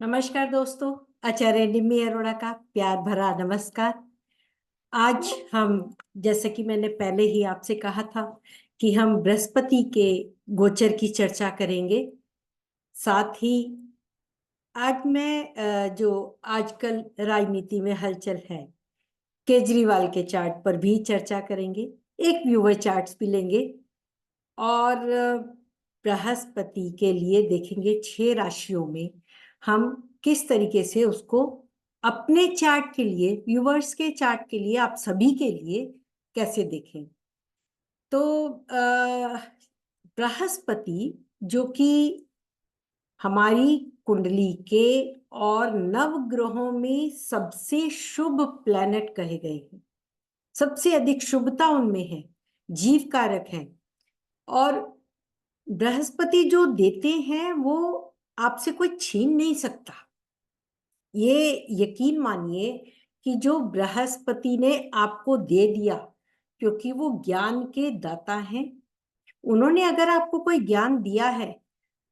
नमस्कार दोस्तों। आचार्य डिम्मी अरोड़ा का प्यार भरा नमस्कार। आज हम, जैसे कि मैंने पहले ही आपसे कहा था, कि हम बृहस्पति के गोचर की चर्चा करेंगे। साथ ही आज मैं जो आजकल राजनीति में हलचल है, केजरीवाल के चार्ट पर भी चर्चा करेंगे। एक व्यूवर चार्ट्स भी लेंगे और बृहस्पति के लिए देखेंगे 6 राशियों में हम किस तरीके से उसको अपने चार्ट के लिए, व्यूवर्स के चार्ट के लिए, आप सभी के लिए कैसे देखें। तो बृहस्पति जो कि हमारी कुंडली के और नवग्रहों में सबसे शुभ प्लैनेट कहे गए हैं, सबसे अधिक शुभता उनमें है, जीव कारक है। और बृहस्पति जो देते हैं वो आपसे कोई छीन नहीं सकता। ये यकीन मानिए कि जो बृहस्पति ने आपको दे दिया, क्योंकि वो ज्ञान के दाता हैं, उन्होंने अगर आपको कोई ज्ञान दिया है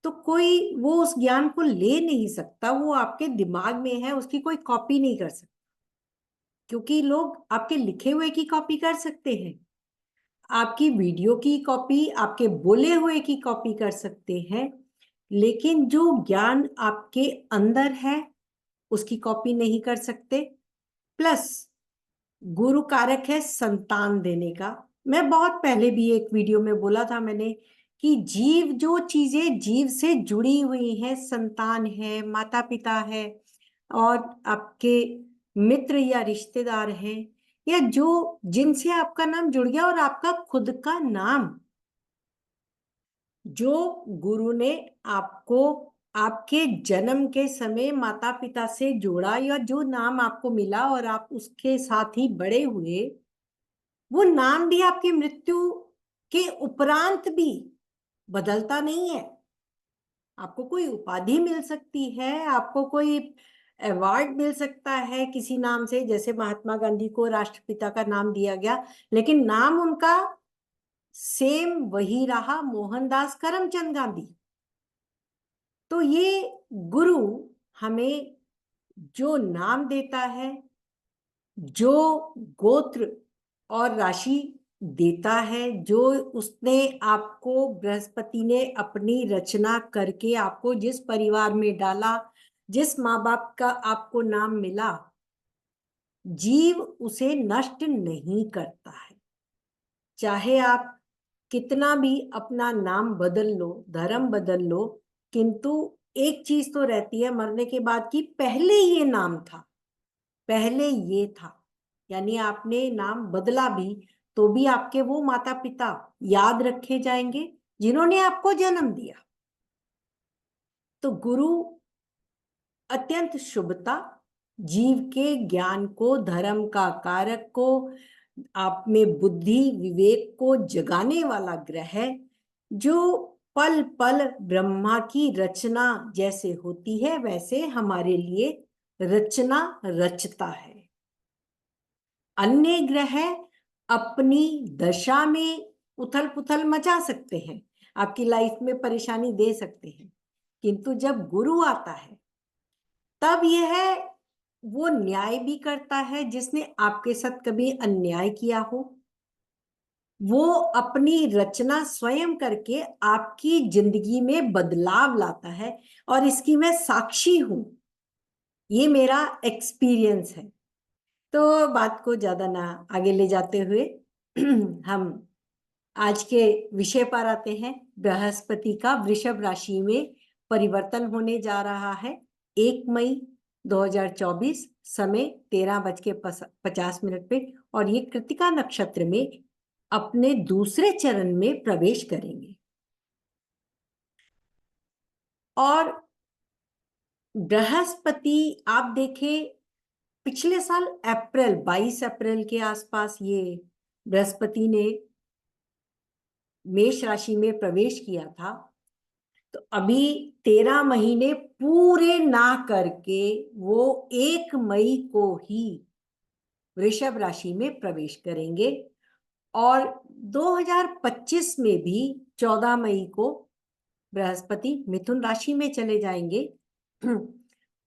तो कोई वो उस ज्ञान को ले नहीं सकता। वो आपके दिमाग में है, उसकी कोई कॉपी नहीं कर सकता। क्योंकि लोग आपके लिखे हुए की कॉपी कर सकते हैं, आपकी वीडियो की कॉपी, आपके बोले हुए की कॉपी कर सकते हैं, लेकिन जो ज्ञान आपके अंदर है उसकी कॉपी नहीं कर सकते। प्लस गुरु कारक है संतान देने का। मैं बहुत पहले भी एक वीडियो में बोला था मैंने कि जीव, जो चीजें जीव से जुड़ी हुई हैं, संतान है, माता पिता है, और आपके मित्र या रिश्तेदार हैं, या जो जिनसे आपका नाम जुड़ गया, और आपका खुद का नाम जो गुरु ने आपको आपके जन्म के समय माता पिता से जोड़ा, या जो नाम आपको मिला और आप उसके साथ ही बड़े हुए, वो नाम भी आपकी मृत्यु के उपरांत भी बदलता नहीं है। आपको कोई उपाधि मिल सकती है, आपको कोई अवार्ड मिल सकता है किसी नाम से, जैसे महात्मा गांधी को राष्ट्रपिता का नाम दिया गया, लेकिन नाम उनका सेम वही रहा, मोहनदास करमचंद गांधी। तो ये गुरु हमें जो नाम देता है, जो गोत्र और राशि देता है, जो उसने आपको, बृहस्पति ने अपनी रचना करके आपको जिस परिवार में डाला, जिस माँ बाप का आपको नाम मिला, जीव उसे नष्ट नहीं करता है। चाहे आप कितना भी अपना नाम बदल लो, धर्म बदल लो, किंतु एक चीज तो रहती है मरने के बाद की, पहले ये नाम था, पहले ये था। यानी आपने नाम बदला भी तो भी आपके वो माता पिता याद रखे जाएंगे जिन्होंने आपको जन्म दिया। तो गुरु अत्यंत शुभता, जीव के ज्ञान को, धर्म का कारक को, आप में बुद्धि विवेक को जगाने वाला ग्रह है, जो पल पल ब्रह्मा की रचना जैसे होती है वैसे हमारे लिए रचना रचता है। अन्य ग्रह अपनी दशा में उथल पुथल मचा सकते हैं, आपकी लाइफ में परेशानी दे सकते हैं, किंतु जब गुरु आता है तब यह वो न्याय भी करता है जिसने आपके साथ कभी अन्याय किया हो। वो अपनी रचना स्वयं करके आपकी जिंदगी में बदलाव लाता है, और इसकी मैं साक्षी हूं, ये मेरा एक्सपीरियंस है। तो बात को ज्यादा ना आगे ले जाते हुए हम आज के विषय पर आते हैं। बृहस्पति का वृषभ राशि में परिवर्तन होने जा रहा है 1 मई 2024, समय 13:50 पे, और ये कृतिका नक्षत्र में अपने दूसरे चरण में प्रवेश करेंगे। और बृहस्पति आप देखें, पिछले साल अप्रैल, 22 अप्रैल के आसपास ये बृहस्पति ने मेष राशि में प्रवेश किया था। तो अभी 13 महीने पूरे ना करके वो 1 मई को ही वृषभ राशि में प्रवेश करेंगे, और 2025 में भी 14 मई को बृहस्पति मिथुन राशि में चले जाएंगे।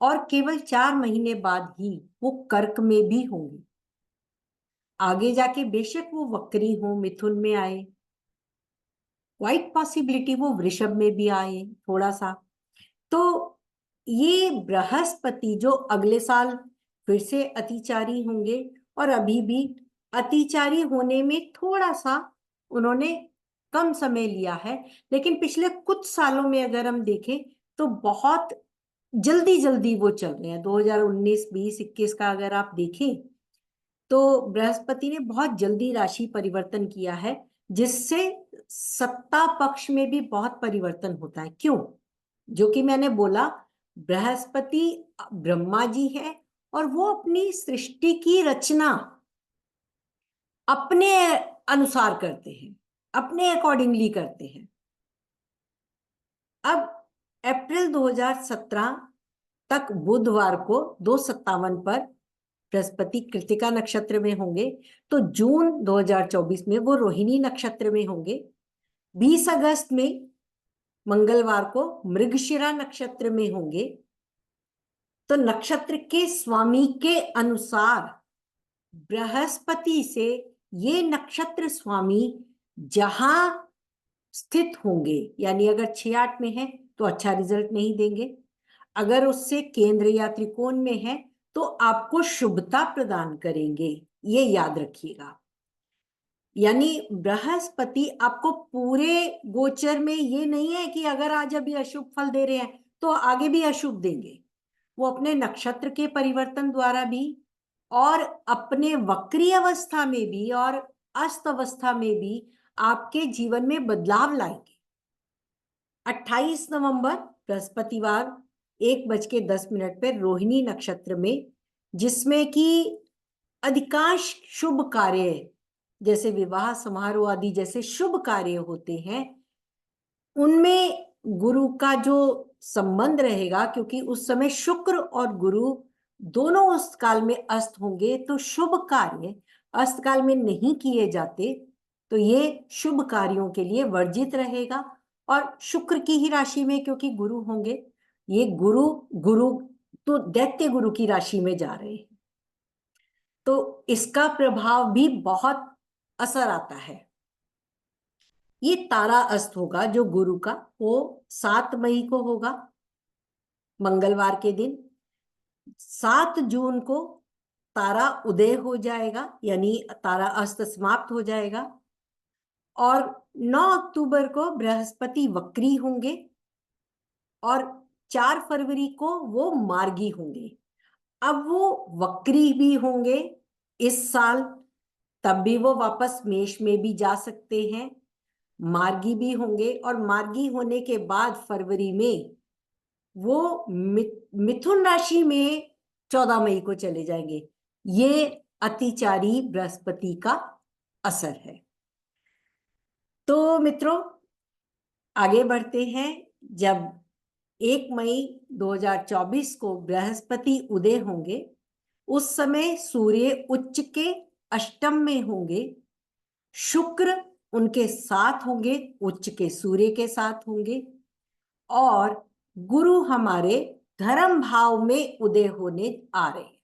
और केवल 4 महीने बाद ही वो कर्क में भी होंगे। आगे जाके बेशक वो वक्री हो, मिथुन में आए, क्वाइट पॉसिबिलिटी वो वृषभ में भी आए थोड़ा सा। तो ये बृहस्पति जो अगले साल फिर से अतिचारी होंगे, और अभी भी अतिचारी होने में थोड़ा सा उन्होंने कम समय लिया है, लेकिन पिछले कुछ सालों में अगर हम देखें तो बहुत जल्दी जल्दी वो चल रहे हैं। 2019, 20, 21 का अगर आप देखें तो बृहस्पति ने बहुत जल्दी राशि परिवर्तन किया है, जिससे सत्ता पक्ष में भी बहुत परिवर्तन होता है। क्यों? जो कि मैंने बोला, बृहस्पति ब्रह्मा जी है और वो अपनी सृष्टि की रचना अपने अनुसार करते हैं, अपने अकॉर्डिंगली करते हैं। अब अप्रैल 2017 तक बुधवार को 2:57 पर बृहस्पति कृत्तिका नक्षत्र में होंगे, तो जून 2024 में वो रोहिणी नक्षत्र में होंगे। 20 अगस्त में मंगलवार को मृगशिरा नक्षत्र में होंगे। तो नक्षत्र के स्वामी के अनुसार बृहस्पति से ये नक्षत्र स्वामी जहां स्थित होंगे, यानी अगर 6-8 में है तो अच्छा रिजल्ट नहीं देंगे, अगर उससे केंद्र या त्रिकोण में है तो आपको शुभता प्रदान करेंगे, ये याद रखिएगा। यानी बृहस्पति आपको पूरे गोचर में ये नहीं है कि अगर आज अभी अशुभ फल दे रहे हैं तो आगे भी अशुभ देंगे। वो अपने नक्षत्र के परिवर्तन द्वारा भी और अपने वक्री अवस्था में भी और अस्त अवस्था में भी आपके जीवन में बदलाव लाएंगे। 28 नवंबर बृहस्पतिवार 1:10 पर रोहिणी नक्षत्र में, जिसमें कि अधिकांश शुभ कार्य जैसे विवाह समारोह आदि जैसे शुभ कार्य होते हैं, उनमें गुरु का जो संबंध रहेगा, क्योंकि उस समय शुक्र और गुरु दोनों उस काल में अस्त होंगे, तो शुभ कार्य अस्त काल में नहीं किए जाते, तो ये शुभ कार्यों के लिए वर्जित रहेगा। और शुक्र की ही राशि में क्योंकि गुरु होंगे, ये गुरु गुरु तो दैत्य गुरु की राशि में जा रहे हैं, तो इसका प्रभाव भी बहुत असर आता है। ये तारा अस्त होगा जो गुरु का, वो 7 मई को होगा, मंगलवार के दिन। 7 जून को तारा उदय हो जाएगा, यानी तारा अस्त समाप्त हो जाएगा। और 9 अक्टूबर को बृहस्पति वक्री होंगे और 4 फरवरी को वो मार्गी होंगे। अब वो वक्री भी होंगे इस साल, तब भी वो वापस मेष में भी जा सकते हैं, मार्गी भी होंगे, और मार्गी होने के बाद फरवरी में वो मिथुन राशि में 14 मई को चले जाएंगे। ये अतिचारी बृहस्पति का असर है। तो मित्रों आगे बढ़ते हैं। जब 1 मई 2024 को बृहस्पति उदय होंगे, उस समय सूर्य उच्च के अष्टम में होंगे, शुक्र उनके साथ होंगे, उच्च के सूर्य के साथ होंगे, और गुरु हमारे धर्म भाव में उदय होने आ रहे हैं।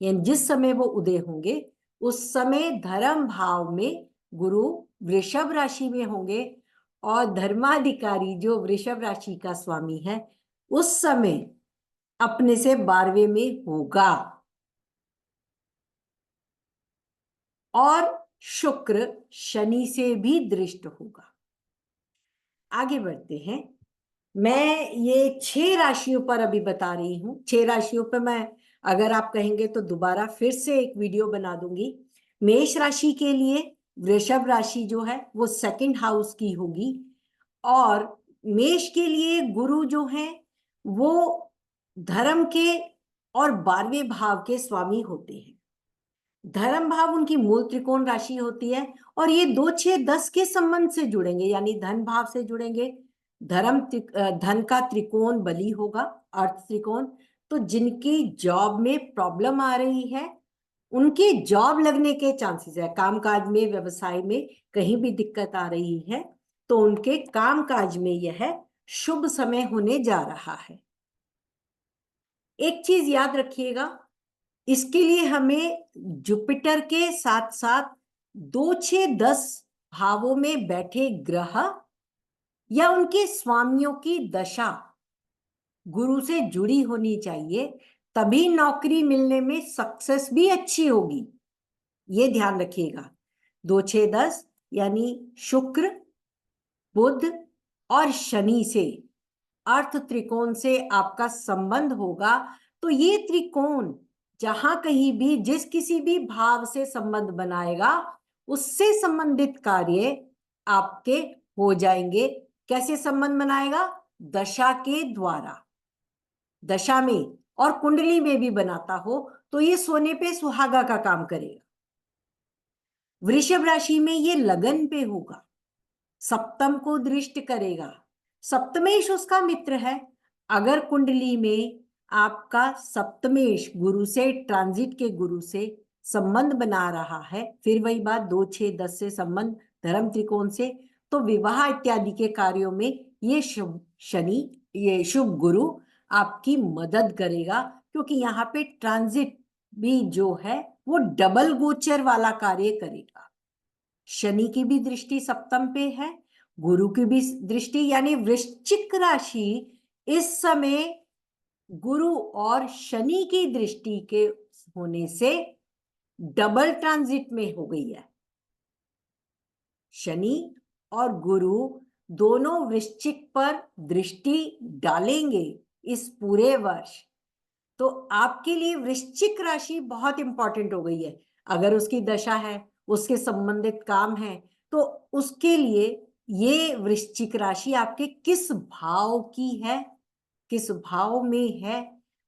यानी जिस समय वो उदय होंगे उस समय धर्म भाव में गुरु वृषभ राशि में होंगे, और धर्माधिकारी जो वृषभ राशि का स्वामी है उस समय अपने से 12वें में होगा, और शुक्र शनि से भी दृष्ट होगा। आगे बढ़ते हैं। मैं ये 6 राशियों पर अभी बता रही हूं। 6 राशियों पर मैं, अगर आप कहेंगे तो दोबारा फिर से एक वीडियो बना दूंगी। मेष राशि के लिए वृषभ राशि जो है वो 2nd हाउस की होगी, और मेष के लिए गुरु जो है वो धर्म के और 12वें भाव के स्वामी होते हैं। धर्म भाव उनकी मूल त्रिकोण राशि होती है, और ये 2, 6, 10 के संबंध से जुड़ेंगे, यानी धन भाव से जुड़ेंगे। धन का त्रिकोण बली होगा, अर्थ त्रिकोण। तो जिनकी जॉब में प्रॉब्लम आ रही है उनके जॉब लगने के चांसेस है, कामकाज में व्यवसाय में कहीं भी दिक्कत आ रही है तो उनके कामकाज में यह शुभ समय होने जा रहा है। एक चीज याद रखिएगा, इसके लिए हमें जुपिटर के साथ साथ 2, 6, 10 भावों में बैठे ग्रह या उनके स्वामियों की दशा गुरु से जुड़ी होनी चाहिए, तभी नौकरी मिलने में सक्सेस भी अच्छी होगी। ये ध्यान रखिएगा। 2, 6, 10 यानी शुक्र, बुध और शनि से, अर्थ त्रिकोण से आपका संबंध होगा। तो ये त्रिकोण जहां कहीं भी जिस किसी भी भाव से संबंध बनाएगा, उससे संबंधित कार्य आपके हो जाएंगे। कैसे संबंध बनाएगा? दशा के द्वारा। दशा में और कुंडली में भी बनाता हो तो ये सोने पे सुहागा का काम करेगा। वृषभ राशि में ये लगन पे होगा, सप्तम को दृष्ट करेगा, सप्तमेश उसका मित्र है। अगर कुंडली में आपका सप्तमेश गुरु से, ट्रांजिट के गुरु से संबंध बना रहा है, फिर वही बात 2, 6, 10 से संबंध, धर्म त्रिकोण से, तो विवाह इत्यादि के कार्यों में ये शुभ शनि, ये शुभ गुरु आपकी मदद करेगा, क्योंकि यहाँ पे ट्रांजिट भी जो है वो डबल गोचर वाला कार्य करेगा। शनि की भी दृष्टि सप्तम पे है, गुरु की भी दृष्टि, यानी वृश्चिक राशि इस समय गुरु और शनि की दृष्टि के होने से डबल ट्रांजिट में हो गई है। शनि और गुरु दोनों वृश्चिक पर दृष्टि डालेंगे इस पूरे वर्ष। तो आपके लिए वृश्चिक राशि बहुत इंपॉर्टेंट हो गई है। अगर उसकी दशा है, उसके संबंधित काम है, तो उसके लिए ये वृश्चिक राशि आपके किस भाव की है, किस भाव में है,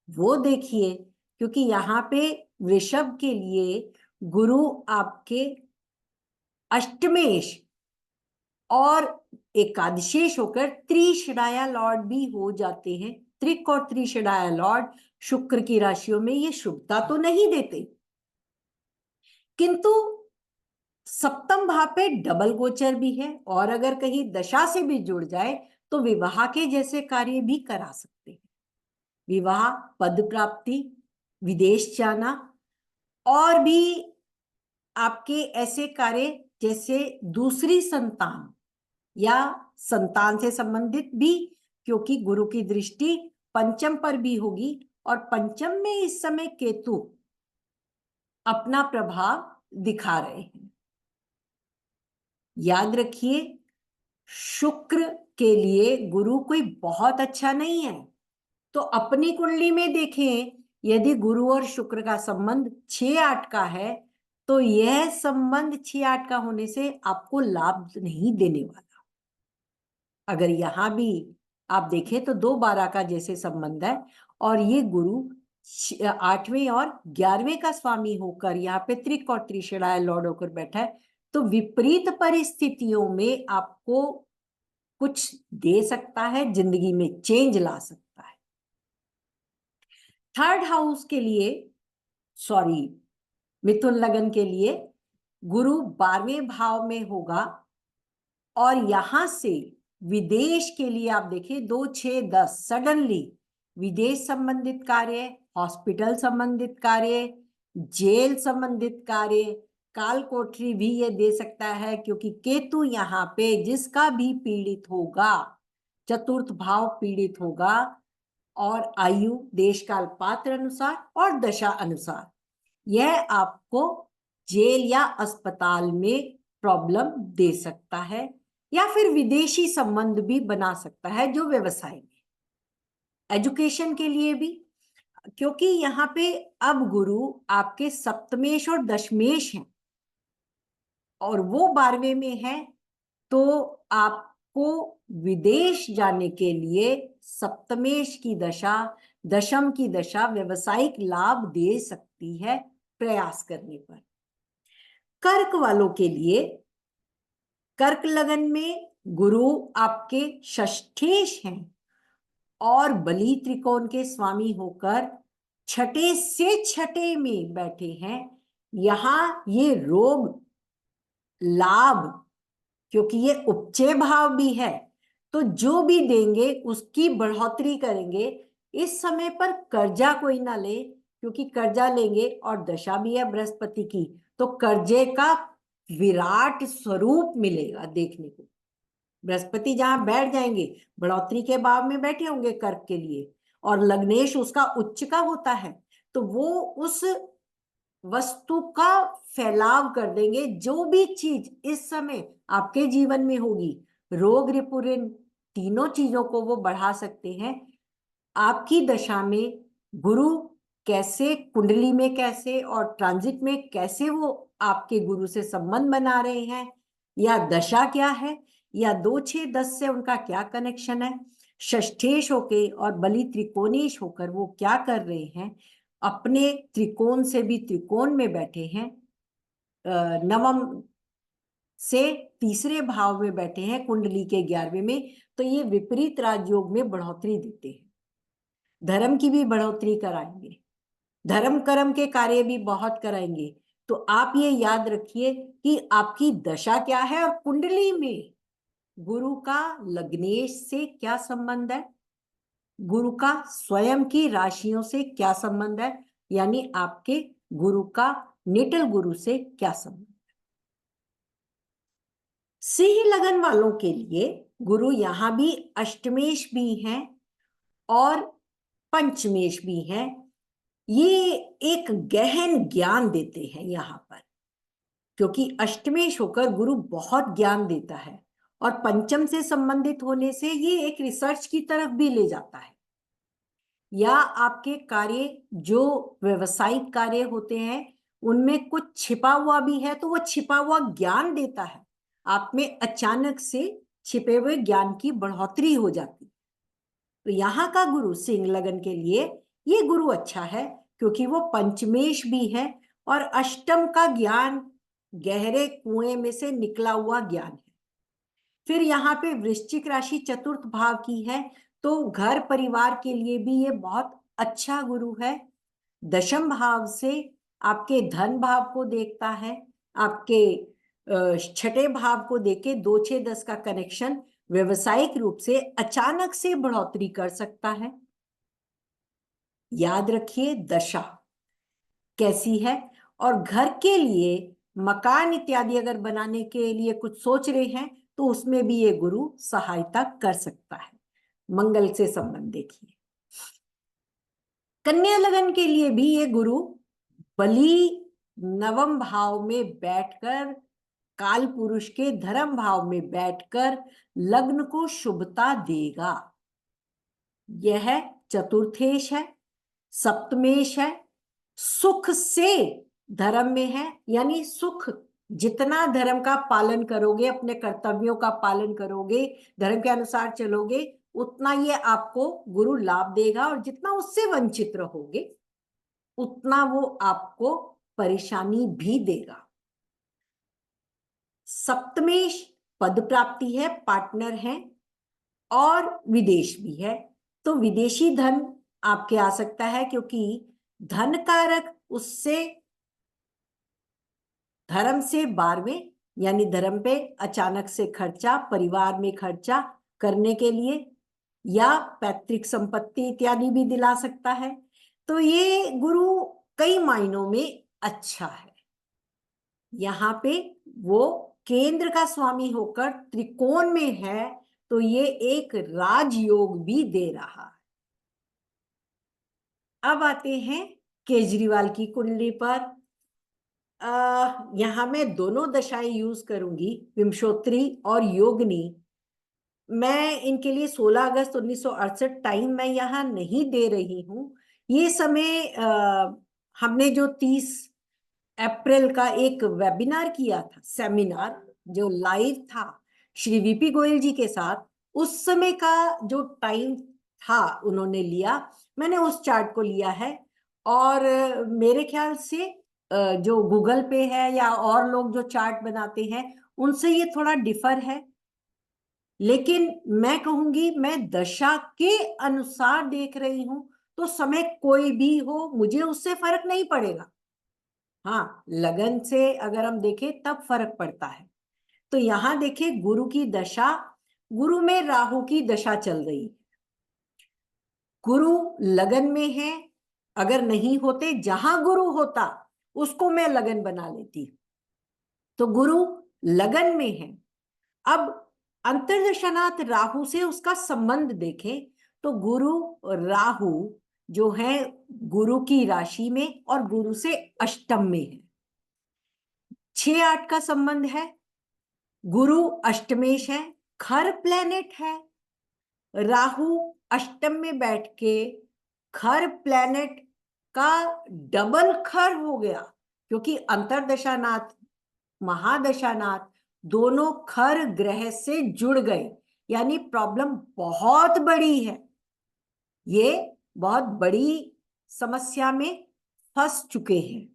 वो देखिए। क्योंकि यहाँ पे वृषभ के लिए गुरु आपके अष्टमेश और एकादशेश होकर त्रिषडाया लॉर्ड भी हो जाते हैं। त्रिक और त्रिषडाया लॉर्ड शुक्र की राशियों में ये शुभता तो नहीं देते, किंतु सप्तम भाव पे डबल गोचर भी है, और अगर कहीं दशा से भी जुड़ जाए तो विवाह के जैसे कार्य भी करा सकते हैं। विवाह, पद प्राप्ति, विदेश जाना, और भी आपके ऐसे कार्य जैसे दूसरी संतान या संतान से संबंधित भी, क्योंकि गुरु की दृष्टि पंचम पर भी होगी, और पंचम में इस समय केतु अपना प्रभाव दिखा रहे हैं। याद रखिए, शुक्र के लिए गुरु कोई बहुत अच्छा नहीं है। तो अपनी कुंडली में देखें, यदि गुरु और शुक्र का संबंध 6-8 का है, तो यह संबंध 6-8 का होने से आपको लाभ नहीं देने वाला। अगर यहां भी आप देखें तो 2-12 का जैसे संबंध है, और ये गुरु 8वें और 11वें का स्वामी होकर यहाँ पे त्रिक और त्रिषडाय लॉर्ड होकर बैठा है, तो विपरीत परिस्थितियों में आपको कुछ दे सकता है, जिंदगी में चेंज ला सकता है। थर्ड हाउस के लिए, सॉरी, मिथुन लगन के लिए गुरु 12वें भाव में होगा, और यहां से विदेश के लिए आप देखिए 2, 6, 10 सडनली विदेश संबंधित कार्य, हॉस्पिटल संबंधित कार्य, जेल संबंधित कार्य, काल कोठरी भी ये दे सकता है, क्योंकि केतु यहाँ पे जिसका भी पीड़ित होगा, चतुर्थ भाव पीड़ित होगा, और आयु, देश काल पात्र अनुसार और दशा अनुसार यह आपको जेल या अस्पताल में प्रॉब्लम दे सकता है, या फिर विदेशी संबंध भी बना सकता है, जो व्यवसाय में, एजुकेशन के लिए भी। क्योंकि यहाँ पे अब गुरु आपके सप्तमेश और दशमेश हैं, और वो 12वें में है, तो आपको विदेश जाने के लिए सप्तमेश की दशा, दशम की दशा व्यवसायिक लाभ दे सकती है प्रयास करने पर। कर्क वालों के लिए, कर्क लगन में गुरु आपके षष्ठेश हैं, और बली त्रिकोण के स्वामी होकर छठे से छठे में बैठे हैं। यहां ये रोग लाभ, क्योंकि ये उपचय भाव भी है, तो जो भी देंगे उसकी बढ़ोतरी करेंगे, इस समय पर कर्जा कोई ना ले, क्योंकि कर्जा लेंगे और दशा भी है बृहस्पति की, तो कर्जे का विराट स्वरूप मिलेगा देखने को। बृहस्पति जहां बैठ जाएंगे, बढ़ोतरी के भाव में बैठे होंगे कर्क के लिए, और लग्नेश उसका उच्च का होता है, तो वो उस वस्तु का फैलाव कर देंगे। जो भी चीज इस समय आपके जीवन में होगी, रोग रिपुरिन, तीनों चीजों को वो बढ़ा सकते हैं। आपकी दशा में गुरु कैसे, कुंडली में कैसे और ट्रांजिट में कैसे वो आपके गुरु से संबंध बना रहे हैं, या दशा क्या है, या 2 6 10 से उनका क्या कनेक्शन है, षष्ठेश होके और बलि त्रिकोणेश होकर वो क्या कर रहे हैं, अपने त्रिकोण से भी त्रिकोण में बैठे हैं, नवम से तीसरे भाव में बैठे हैं कुंडली के 11वें में, तो ये विपरीत राजयोग में बढ़ोतरी देते हैं, धर्म की भी बढ़ोतरी कराएंगे, धर्म कर्म के कार्य भी बहुत कराएंगे। तो आप ये याद रखिए कि आपकी दशा क्या है और कुंडली में गुरु का लग्नेश से क्या संबंध है, गुरु का स्वयं की राशियों से क्या संबंध है, यानी आपके गुरु का नेटल गुरु से क्या संबंध। सिंह लगन वालों के लिए गुरु यहां भी अष्टमेश भी है और पंचमेश भी है। ये एक गहन ज्ञान देते हैं यहां पर, क्योंकि अष्टमेश होकर गुरु बहुत ज्ञान देता है, और पंचम से संबंधित होने से ये एक रिसर्च की तरफ भी ले जाता है, या आपके कार्य जो व्यवसायिक कार्य होते हैं उनमें कुछ छिपा हुआ भी है, तो वो छिपा हुआ ज्ञान देता है, आप में अचानक से छिपे हुए ज्ञान की बढ़ोतरी हो जाती है। तो यहाँ का गुरु सिंह लगन के लिए ये गुरु अच्छा है, क्योंकि वो पंचमेश भी है और अष्टम का ज्ञान गहरे कुएं में से निकला हुआ ज्ञान है। फिर यहाँ पे वृश्चिक राशि चतुर्थ भाव की है, तो घर परिवार के लिए भी ये बहुत अच्छा गुरु है। दशम भाव से आपके धन भाव को देखता है, आपके छठे भाव को देके 2 6 10 का कनेक्शन व्यवसायिक रूप से अचानक से बढ़ोतरी कर सकता है। याद रखिए दशा कैसी है, और घर के लिए मकान इत्यादि अगर बनाने के लिए कुछ सोच रहे हैं तो उसमें भी ये गुरु सहायता कर सकता है। मंगल से संबंध देखिए। कन्या लगन के लिए भी ये गुरु बलि नवम भाव में बैठकर, काल पुरुष के धर्म भाव में बैठकर लग्न को शुभता देगा। यह चतुर्थेश है, सप्तमेश है, सुख से धर्म में है, यानी सुख, जितना धर्म का पालन करोगे, अपने कर्तव्यों का पालन करोगे, धर्म के अनुसार चलोगे, उतना ये आपको गुरु लाभ देगा, और जितना उससे वंचित रहोगे उतना वो आपको परेशानी भी देगा। सप्तमेश पद प्राप्ति है, पार्टनर है और विदेश भी है, तो विदेशी धन आपके आ सकता है, क्योंकि धन कारक उससे धर्म से 12वें, यानी धर्म पे अचानक से खर्चा, परिवार में खर्चा करने के लिए, या पैतृक संपत्ति इत्यादि भी दिला सकता है। तो ये गुरु कई मायनों में अच्छा है। यहाँ पे वो केंद्र का स्वामी होकर त्रिकोण में है, तो ये एक राजयोग भी दे रहा है। अब आते हैं केजरीवाल की कुंडली पर। यहां मैं दोनों दशाएं यूज करूंगी, विमशोत्री और योगिनी। मैं इनके लिए 16 अगस्त 1968 टाइम मैं यहाँ नहीं दे रही हूँ। ये समय हमने जो 30 अप्रैल का एक वेबिनार किया था, सेमिनार जो लाइव था श्री वीपी गोयल जी के साथ, उस समय का जो टाइम था उन्होंने लिया, मैंने उस चार्ट को लिया है। और मेरे ख्याल से जो गूगल पे है या और लोग जो चार्ट बनाते हैं उनसे ये थोड़ा डिफर है, लेकिन मैं कहूंगी मैं दशा के अनुसार देख रही हूं, तो समय कोई भी हो मुझे उससे फर्क नहीं पड़ेगा। हाँ, लगन से अगर हम देखें तब फर्क पड़ता है। तो यहां देखिए गुरु की दशा, गुरु में राहु की दशा चल रही है, गुरु लगन में है, अगर नहीं होते, जहां गुरु होता उसको मैं लगन बना लेती, तो गुरु लगन में है। अब अंतर्दशानाथ राहु से उसका संबंध देखें तो गुरु राहु जो है गुरु की राशि में और गुरु से अष्टम में है, 6-8 का संबंध है। गुरु अष्टमेश है, खर प्लेनेट है। राहु अष्टम में बैठ के खर प्लेनेट का डबल खर हो गया, क्योंकि अंतर्दशानाथ महादशानाथ दोनों खर ग्रह से जुड़ गए, यानी प्रॉब्लम बहुत बड़ी है। ये बहुत बड़ी समस्या में फंस चुके हैं।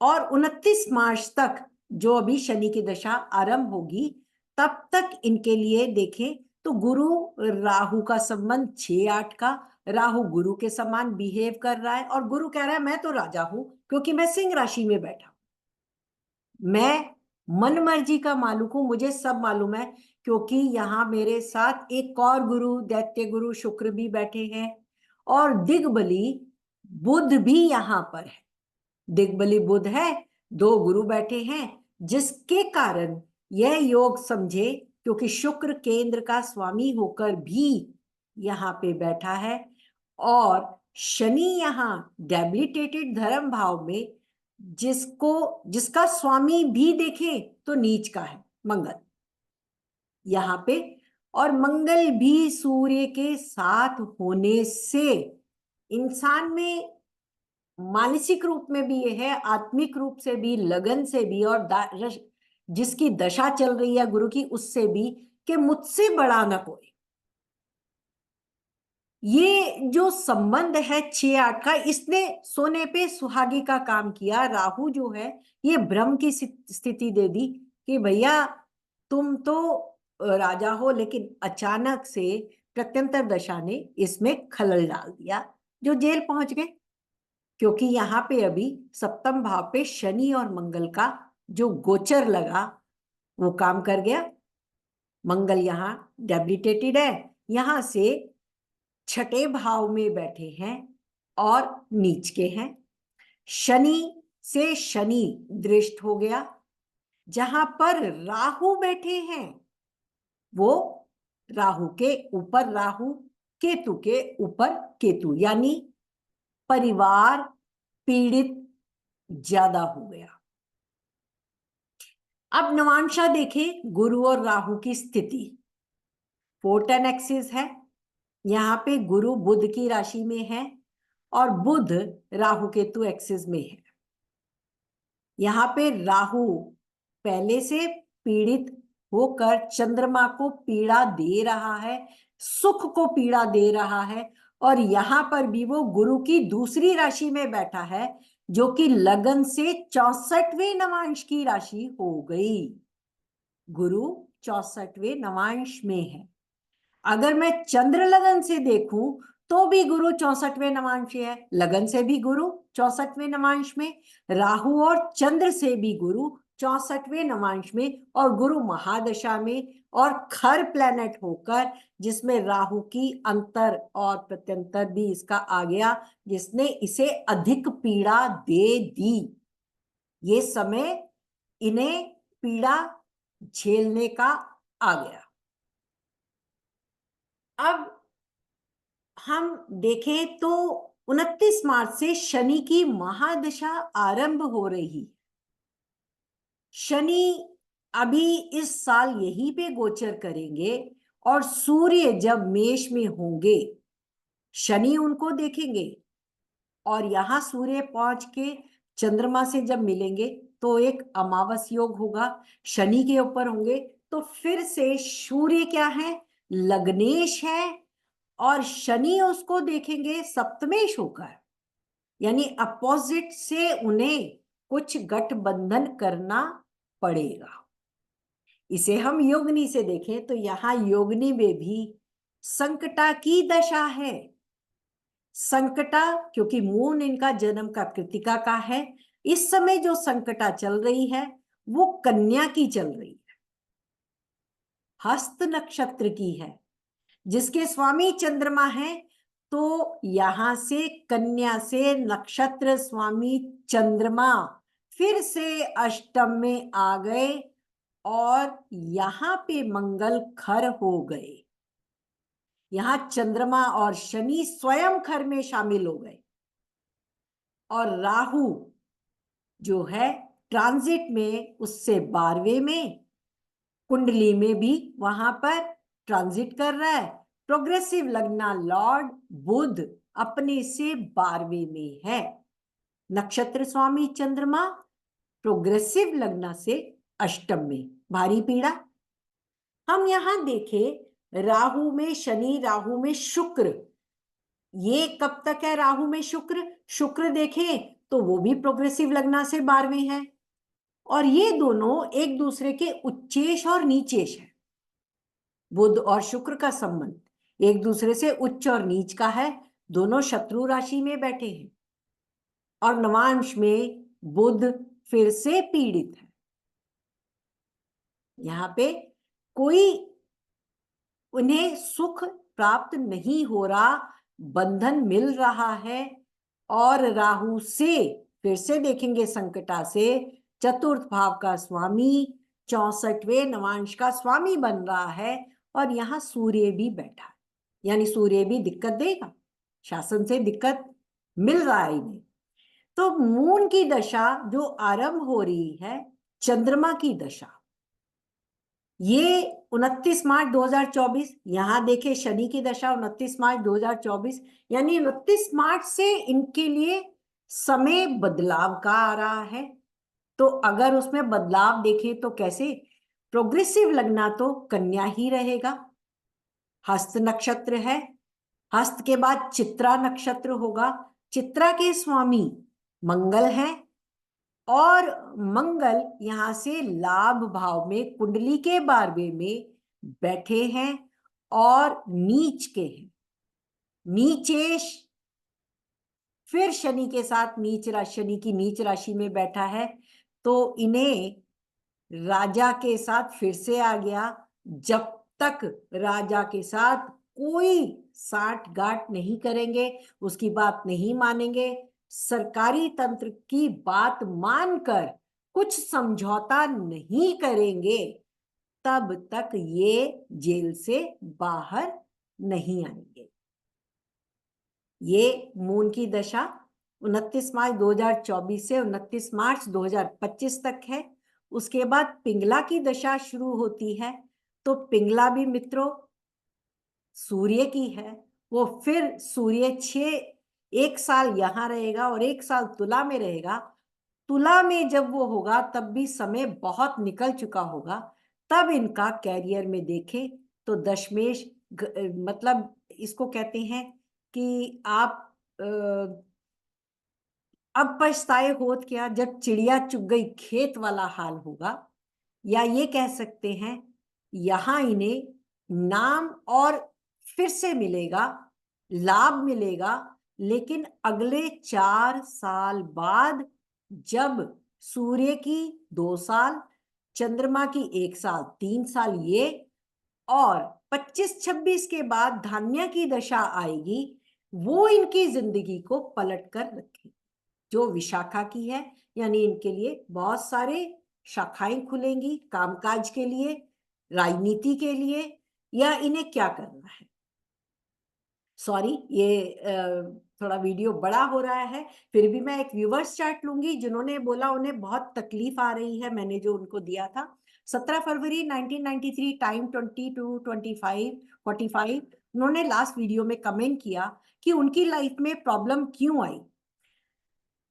और 29 मार्च तक जो अभी शनि की दशा आरंभ होगी, तब तक इनके लिए देखें तो गुरु राहु का संबंध 6-8 का, राहु गुरु के समान बिहेव कर रहा है और गुरु कह रहा है मैं तो राजा हूं क्योंकि मैं सिंह राशि में बैठा, मैं मन मर्जी का मालिक हूं, मुझे सब मालूम है। क्योंकि यहां मेरे साथ एक और गुरु दैत्य गुरु शुक्र भी बैठे हैं और दिग्बली बुध भी यहां पर है। दिग्बली बुध है, 2 गुरु बैठे हैं, जिसके कारण यह योग समझे, क्योंकि शुक्र केंद्र का स्वामी होकर भी यहां पे बैठा है और शनि यहां डेबिलिटेटेड धर्म भाव में, जिसका स्वामी भी देखे तो नीच का है मंगल यहां पे, और मंगल भी सूर्य के साथ होने से इंसान में मानसिक रूप में भी ये है, आत्मिक रूप से भी, लगन से भी, और जिसकी दशा चल रही है गुरु की उससे भी, कि मुझसे बड़ा ना कोई। ये जो संबंध है 6-8 का, इसने सोने पे सुहागी का काम किया। राहु जो है ये भ्रम की स्थिति दे दी कि भैया तुम तो राजा हो, लेकिन अचानक से प्रत्यंतर दशा ने इसमें खलल डाल दिया, जो जेल पहुंच गए। क्योंकि यहाँ पे अभी सप्तम भाव पे शनि और मंगल का जो गोचर लगा वो काम कर गया। मंगल यहाँ डेबिलिटेटेड है, यहां से 6ठे भाव में बैठे हैं और नीच के हैं। शनि से शनि दृष्ट हो गया, जहां पर राहु बैठे हैं वो राहु के ऊपर राहु, केतु के ऊपर केतु, यानी परिवार पीड़ित ज्यादा हो गया। अब नवांशा देखें गुरु और राहु की स्थिति, 410 एक्सिस है। यहाँ पे गुरु बुध की राशि में है और बुध राहु केतु एक्सिस में है। यहाँ पे राहु पहले से पीड़ित होकर चंद्रमा को पीड़ा दे रहा है, सुख को पीड़ा दे रहा है, और यहाँ पर भी वो गुरु की दूसरी राशि में बैठा है, जो कि लगन से 64वें नवांश की राशि हो गई। गुरु 64वें नवांश में है। अगर मैं चंद्र लगन से देखूं तो भी गुरु 64वें नवांश है, लगन से भी गुरु 64वें नवांश में, राहु और चंद्र से भी गुरु 64वें नवांश में, और गुरु महादशा में और खर प्लेनेट होकर, जिसमें राहु की अंतर और प्रत्यंतर भी इसका आ गया, जिसने इसे अधिक पीड़ा दे दी। ये समय इन्हें पीड़ा झेलने का आ गया। अब हम देखें तो 29 मार्च से शनि की महादशा आरंभ हो रही। शनि अभी इस साल यहीं पे गोचर करेंगे और सूर्य जब मेष में होंगे शनि उनको देखेंगे, और यहां सूर्य पहुंच के चंद्रमा से जब मिलेंगे तो एक अमावस योग होगा, शनि के ऊपर होंगे, तो फिर से सूर्य क्या है, लग्नेश है, और शनि उसको देखेंगे सप्तमेश होकर, यानी अपोजिट से उन्हें कुछ गठबंधन करना पड़ेगा। इसे हम योगिनी से देखें तो यहां योगिनी में भी संकटा की दशा है। संकटा क्योंकि मून इनका जन्म का कृतिका का है, इस समय जो संकटा चल रही है वो कन्या की चल रही है, हस्त नक्षत्र की है, जिसके स्वामी चंद्रमा है तो यहां से कन्या से नक्षत्र स्वामी चंद्रमा फिर से अष्टम में आ गए और यहां पे मंगल खर हो गए। यहां चंद्रमा और शनि स्वयं खर में शामिल हो गए और राहु जो है ट्रांजिट में उससे 12वें में, कुंडली में भी वहां पर ट्रांजिट कर रहा है। प्रोग्रेसिव लग्ना लॉर्ड बुध अपने से 12वें में है। नक्षत्र स्वामी चंद्रमा प्रोग्रेसिव लग्ना से अष्टम में, भारी पीड़ा। हम यहां देखें राहु में शनि, राहु में शुक्र, ये कब तक है राहु में शुक्र? शुक्र देखें तो वो भी प्रोग्रेसिव लग्ना से 12वें है और ये दोनों एक दूसरे के उच्चेश और नीचेश है। बुध और शुक्र का संबंध एक दूसरे से उच्च और नीच का है, दोनों शत्रु राशि में बैठे हैं और नवांश में बुध फिर से पीड़ित है। यहां पे कोई उन्हें सुख प्राप्त नहीं हो रहा, बंधन मिल रहा है और राहु से फिर से देखेंगे संकटा से चतुर्थ भाव का स्वामी 64वें नवांश का स्वामी बन रहा है और यहां सूर्य भी बैठा है, यानी सूर्य भी दिक्कत देगा, शासन से दिक्कत मिल रहा है इन्हें। तो मून की दशा जो आरंभ हो रही है, चंद्रमा की दशा, ये 29 मार्च 2024, यहां देखे शनि की दशा 29 मार्च 2024, यानी 29 मार्च से इनके लिए समय बदलाव का आ रहा है। तो अगर उसमें बदलाव देखें तो कैसे? प्रोग्रेसिव लगना तो कन्या ही रहेगा, हस्त नक्षत्र है, हस्त के बाद चित्रा नक्षत्र होगा, चित्रा के स्वामी मंगल है और मंगल यहां से लाभ भाव में कुंडली के 12वें में बैठे हैं और नीच के हैं, नीचेश, फिर शनि के साथ नीच राशि, शनि की नीच राशि में बैठा है तो इन्हें राजा के साथ फिर से आ गया। जब तक राजा के साथ कोई साठ गांठ नहीं करेंगे, उसकी बात नहीं मानेंगे, सरकारी तंत्र की बात मानकर कुछ समझौता नहीं करेंगे, तब तक ये जेल से बाहर नहीं आएंगे। ये मून की दशा 29 मार्च 2024 से 29 मार्च 2025 तक है। उसके बाद पिंगला की दशा शुरू होती है। तो पिंगला भी मित्रों सूर्य की है, वो फिर सूर्य 1 साल यहां रहेगा और 1 साल तुला में रहेगा। तुला में जब वो होगा तब भी समय बहुत निकल चुका होगा, तब इनका कैरियर में देखें तो दशमेश मतलब इसको कहते हैं कि आप अब पछताए होत क्या, जब चिड़िया चुग गई खेत वाला हाल होगा। या ये कह सकते हैं यहां इन्हें नाम और फिर से मिलेगा, लाभ मिलेगा, लेकिन अगले 4 साल बाद, जब सूर्य की 2 साल, चंद्रमा की 1 साल, 3 साल ये और 25-26 के बाद धान्य की दशा आएगी, वो इनकी जिंदगी को पलट कर रखेगी। जो विशाखा की है, यानी इनके लिए बहुत सारे शाखाएं खुलेंगी कामकाज के लिए, राजनीति के लिए, या इन्हें क्या करना है। सॉरी, ये थोड़ा वीडियो बड़ा हो रहा है, फिर भी मैं एक व्यूवर्स चार्ट लूंगी। जिन्होंने बोला उन्हें बहुत तकलीफ आ रही है, मैंने जो उनको दिया था 17 फरवरी 1993, टाइम 22:25:45, उन्होंने लास्ट वीडियो में कमेंट किया कि उनकी लाइफ में प्रॉब्लम क्यों आई।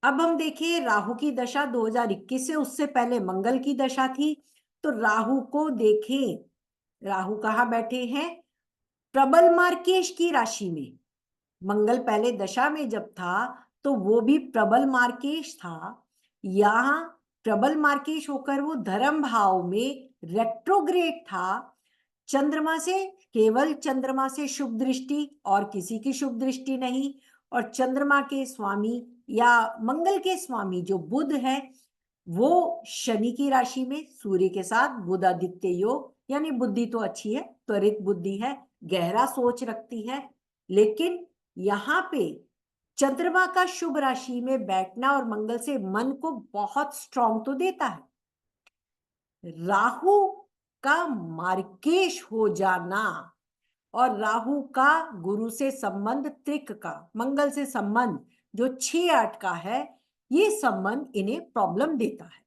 अब हम देखिए राहु की दशा 2021 से, उससे पहले मंगल की दशा थी। तो राहु को देखें, राहु कहाँ बैठे हैं? प्रबल मार्केश की राशि में। मंगल पहले दशा में जब था तो वो भी प्रबल मार्केश था, यहां प्रबल मार्केश होकर वो धर्म भाव में रेट्रोग्रेड था। चंद्रमा से, केवल चंद्रमा से शुभ दृष्टि और किसी की शुभ दृष्टि नहीं, और चंद्रमा के स्वामी या मंगल के स्वामी जो बुध है, वो शनि की राशि में सूर्य के साथ बुध आदित्य योग, यानी बुद्धि तो अच्छी है, त्वरित बुद्धि है, गहरा सोच रखती है, लेकिन यहाँ पे चंद्रमा का शुभ राशि में बैठना और मंगल से मन को बहुत स्ट्रांग तो देता है। राहु का मार्केश हो जाना और राहु का गुरु से संबंध, त्रिक का मंगल से संबंध जो 6-8 का है, ये संबंध इन्हें प्रॉब्लम देता है।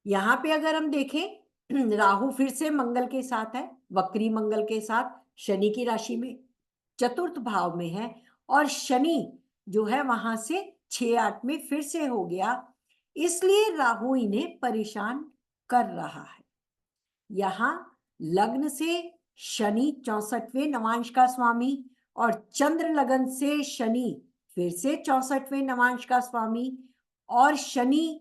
यहां पे अगर हम देखें, राहु फिर से मंगल के साथ है, वक्री मंगल के साथ शनि की राशि में चतुर्थ भाव में है, और शनि जो है वहां से 6-8 में फिर से हो गया, इसलिए राहु इन्हें परेशान कर रहा है। यहां लग्न से शनि 64वें नवांश का स्वामी और चंद्र लगन से शनि फिर से 64वें नवांश का स्वामी, और शनि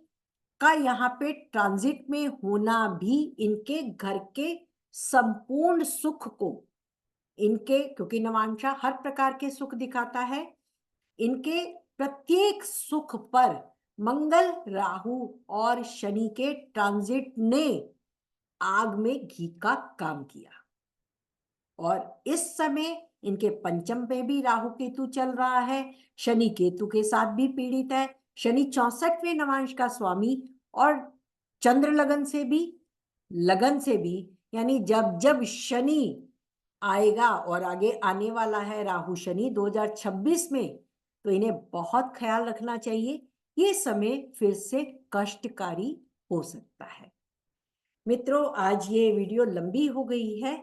का यहाँ पे ट्रांजिट में होना भी इनके घर के संपूर्ण सुख को, इनके, क्योंकि नवांशा हर प्रकार के सुख दिखाता है, इनके प्रत्येक सुख पर मंगल, राहु और शनि के ट्रांजिट ने आग में घी का काम किया। और इस समय इनके पंचम पे भी राहु केतु चल रहा है, शनि केतु के साथ भी पीड़ित है। शनि 64वें नवांश का स्वामी और चंद्र लगन से भी, यानी जब जब शनि आएगा, और आगे आने वाला है राहु शनि 2026 में, तो इन्हें बहुत ख्याल रखना चाहिए। ये समय फिर से कष्टकारी हो सकता है। मित्रों, आज ये वीडियो लंबी हो गई है,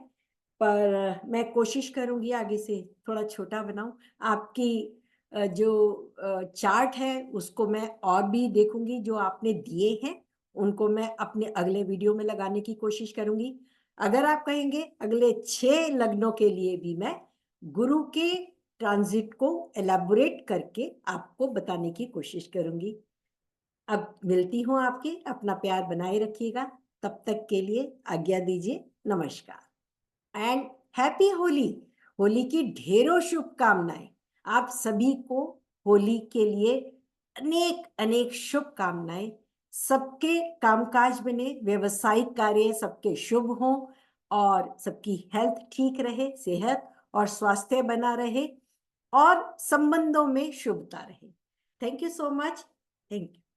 पर मैं कोशिश करूंगी आगे से थोड़ा छोटा बनाऊं। आपकी जो चार्ट है उसको मैं और भी देखूंगी, जो आपने दिए हैं उनको मैं अपने अगले वीडियो में लगाने की कोशिश करूंगी। अगर आप कहेंगे अगले 6 लग्नों के लिए भी मैं गुरु के ट्रांजिट को एलैबोरेट करके आपको बताने की कोशिश करूंगी। अब मिलती हूँ आपके, अपना प्यार बनाए रखिएगा। तब तक के लिए आज्ञा दीजिए। नमस्कार एंड हैप्पी होली। होली की ढेरों शुभकामनाएं आप सभी को। होली के लिए अनेक अनेक शुभकामनाएं। सबके कामकाज बने, व्यवसायिक कार्य सबके शुभ हों, और सबकी हेल्थ ठीक रहे, सेहत और स्वास्थ्य बना रहे, और संबंधों में शुभता रहे। Thank you so much. Thank you.